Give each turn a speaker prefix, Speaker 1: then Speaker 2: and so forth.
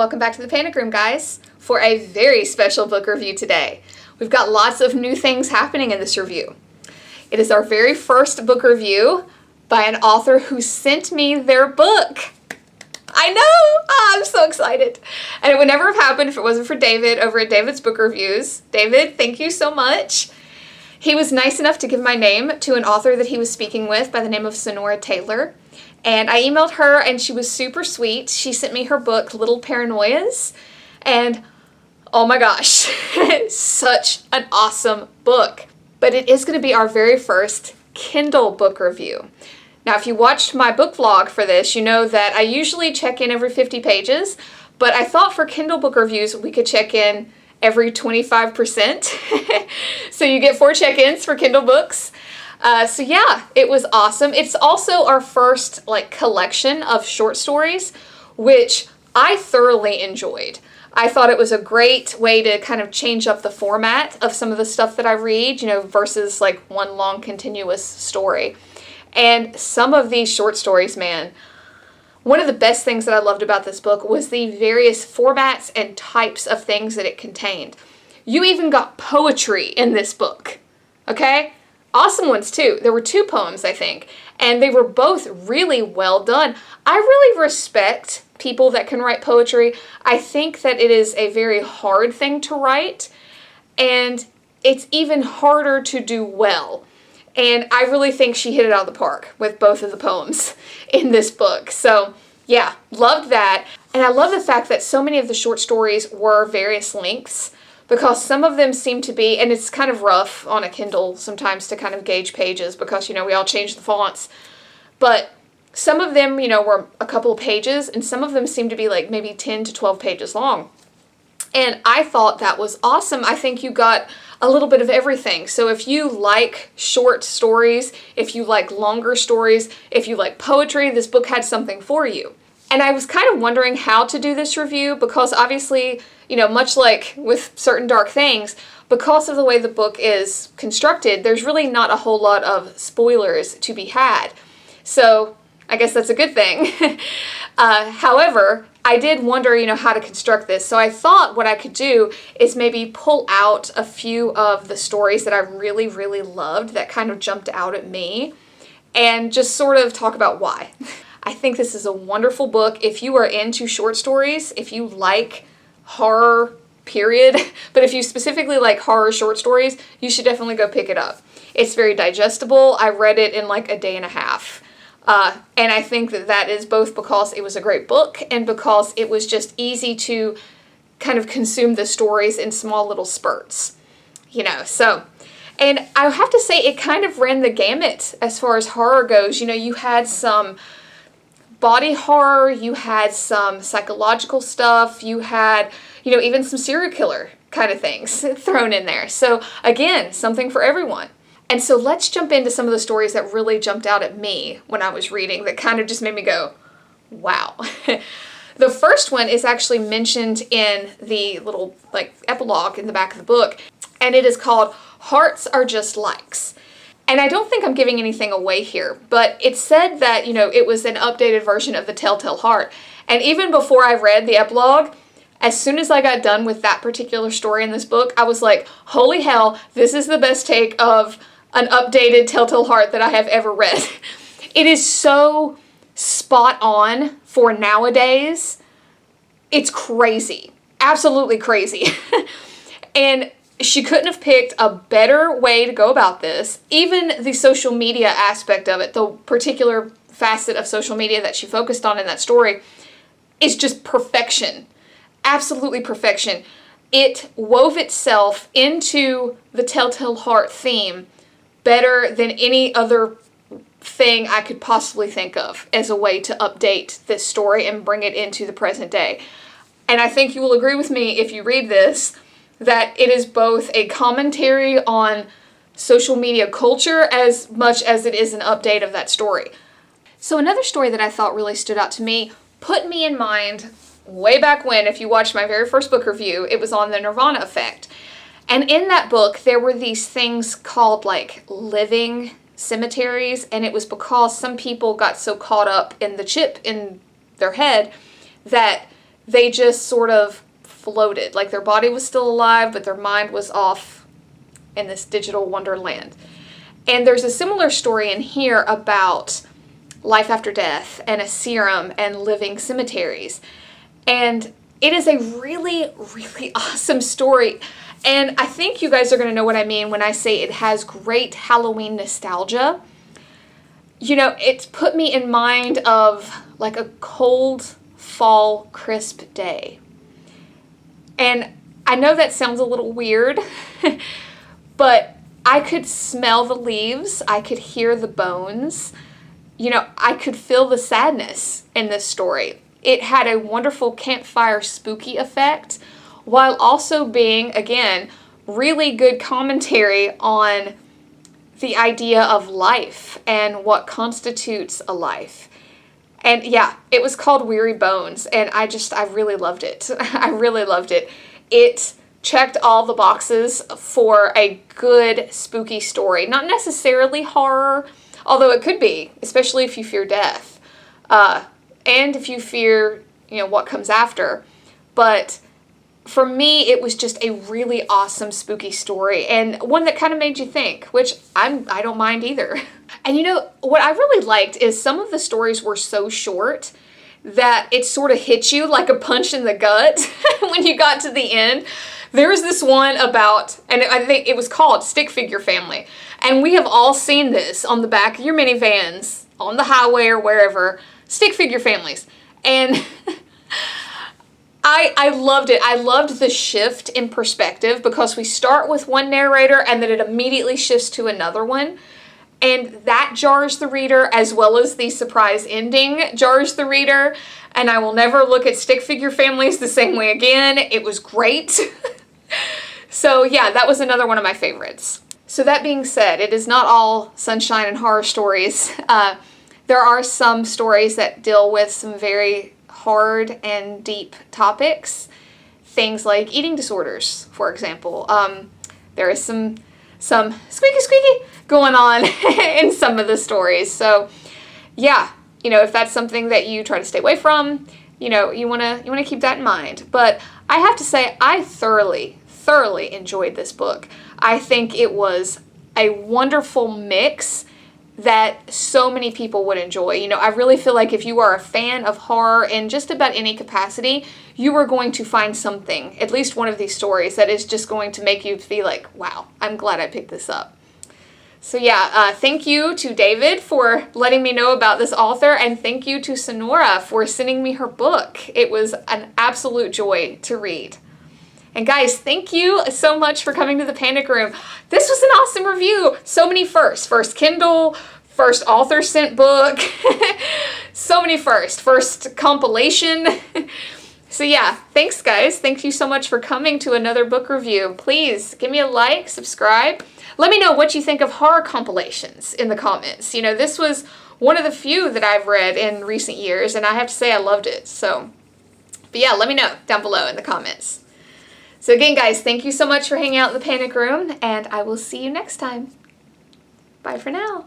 Speaker 1: Welcome back to the Panic Room, guys, for a very special book review today. We've got lots of new things happening in this review. It is our very first book review by an author who sent me their book. I know! I'm so excited. And it would never have happened if it wasn't for David over at David's Book Reviews. David, thank you so much. He was nice enough to give my name to an author that he was speaking with by the name of Sonora Taylor. And I emailed her and she was super sweet. She sent me her book, Little Paranoias. And oh my gosh, such an awesome book. But it is going to be our very first Kindle book review. Now, if you watched my book vlog for this, you know that I usually check in every 50 pages, but I thought for Kindle book reviews, we could check in every 25%. So you get 4 check-ins for Kindle books. So yeah, it was awesome. It's also our first collection of short stories, which I thoroughly enjoyed. I thought it was a great way to kind of change up the format of some of the stuff that I read, versus one long continuous story. And some of these short stories, man, one of the best things that I loved about this book was the various formats and types of things that it contained. You even got poetry in this book, okay? Awesome ones too. There were 2 poems, I think, and they were both really well done. I really respect people that can write poetry. I think that it is a very hard thing to write, and it's even harder to do well. And I really think she hit it out of the park with both of the poems in this book. So yeah, loved that. And I love the fact that so many of the short stories were various lengths, because some of them seem to be, and it's kind of rough on a Kindle sometimes to kind of gauge pages because, we all change the fonts. But some of them, were a couple of pages, and some of them seem to be maybe 10 to 12 pages long. And I thought that was awesome. I think you got a little bit of everything. So if you like short stories, if you like longer stories, if you like poetry, this book had something for you. And I was kind of wondering how to do this review because obviously, much like with certain dark things, because of the way the book is constructed, there's really not a whole lot of spoilers to be had. So I guess that's a good thing. However, I did wonder, how to construct this. So I thought what I could do is maybe pull out a few of the stories that I really, really loved that kind of jumped out at me and just sort of talk about why. I think this is a wonderful book. If you are into short stories, if you like horror, period, but if you specifically like horror short stories, you should definitely go pick it up. It's very digestible. I read it in a day and a half. And I think that is both because it was a great book and because it was just easy to kind of consume the stories in small little spurts, so. And I have to say it kind of ran the gamut as far as horror goes. You had some body horror, you had some psychological stuff, you had, even some serial killer kind of things thrown in there. So again, something for everyone. And so let's jump into some of the stories that really jumped out at me when I was reading that kind of just made me go, wow. The first one is actually mentioned in the little epilogue in the back of the book, and it is called Hearts Are Just Likes. And I don't think I'm giving anything away here, but it said that, it was an updated version of the Telltale Heart. And even before I read the epilogue, as soon as I got done with that particular story in this book, I was like, holy hell, this is the best take of an updated Telltale Heart that I have ever read. It is so spot on for nowadays. It's crazy. Absolutely crazy. And she couldn't have picked a better way to go about this. Even the social media aspect of it, the particular facet of social media that she focused on in that story, is just perfection. Absolutely perfection. It wove itself into the Telltale Heart theme better than any other thing I could possibly think of as a way to update this story and bring it into the present day. And I think you will agree with me if you read this, that it is both a commentary on social media culture as much as it is an update of that story. So another story that I thought really stood out to me, put me in mind way back when, if you watched my very first book review, it was on the Nirvana effect. And in that book, there were these things called living cemeteries, and it was because some people got so caught up in the chip in their head that they just sort of floated. Like their body was still alive, but their mind was off in this digital wonderland. And there's a similar story in here about life after death and a serum and living cemeteries. And it is a really, really awesome story. And I think you guys are going to know what I mean when I say it has great Halloween nostalgia. You know, it's put me in mind of like a cold fall crisp day. And I know that sounds a little weird, but I could smell the leaves. I could hear the bones. You know, I could feel the sadness in this story. It had a wonderful campfire spooky effect, while also being, again, really good commentary on the idea of life and what constitutes a life. And yeah, it was called Weary Bones, and I really loved it. I really loved it. It checked all the boxes for a good spooky story. Not necessarily horror, although it could be, especially if you fear death. And if you fear, you know, what comes after. But for me, it was just a really awesome spooky story, and one that kind of made you think, which I don't mind either. And you know, what I really liked is some of the stories were so short that it sort of hit you like a punch in the gut when you got to the end. There was this one about, and I think it was called Stick Figure Family. And we have all seen this on the back of your minivans, on the highway or wherever, stick figure families. And I loved it. I loved the shift in perspective because we start with one narrator and then it immediately shifts to another one. And that jars the reader, as well as the surprise ending jars the reader. And I will never look at stick figure families the same way again. It was great. So yeah, that was another one of my favorites. So that being said, it is not all sunshine and horror stories. There are some stories that deal with some very hard and deep topics. Things like eating disorders, for example. There is some squeaky squeaky going on in some of the stories. So yeah, you know, if that's something that you try to stay away from, you know, you want to keep that in mind. But I have to say, I thoroughly enjoyed this book. I think it was a wonderful mix that so many people would enjoy. You know, I really feel like if you are a fan of horror in just about any capacity, you are going to find something, at least one of these stories, that is just going to make you feel like, wow, I'm glad I picked this up. So yeah, thank you to David for letting me know about this author, and thank you to Sonora for sending me her book. It was an absolute joy to read. And guys, thank you so much for coming to the Panic Room. This was an awesome review. So many firsts. First Kindle, first author sent book. So many firsts. First compilation. So yeah, thanks guys. Thank you so much for coming to another book review. Please give me a like, subscribe. Let me know what you think of horror compilations in the comments. You know, this was one of the few that I've read in recent years, and I have to say I loved it. So, but yeah, let me know down below in the comments. So again, guys, thank you so much for hanging out in the Panic Room, and I will see you next time. Bye for now.